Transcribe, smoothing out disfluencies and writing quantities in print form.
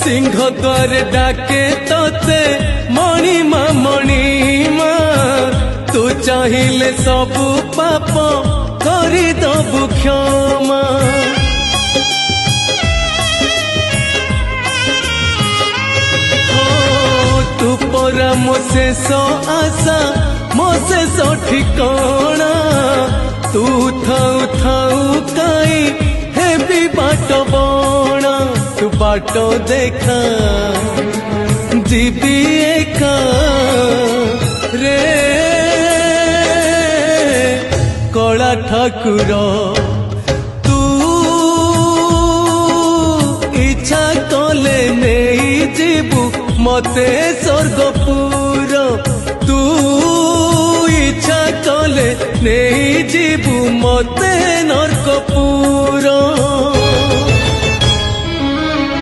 सिंह द्वार डाके तोते मणिमा मणिमा तू चाहिए सबु पाप करी दबु क्षमा तू परा मो शेष आशा मो शेष ठिकाना तू थाऊ थाऊ काई हेबी बाट बणा तू बाट देखा जीवी एका रे कला ठाकुर तू इच्छा कले नहीं जीवु मते स्वर्गपुर तू इच्छा कले नहीं जीवु मते नरक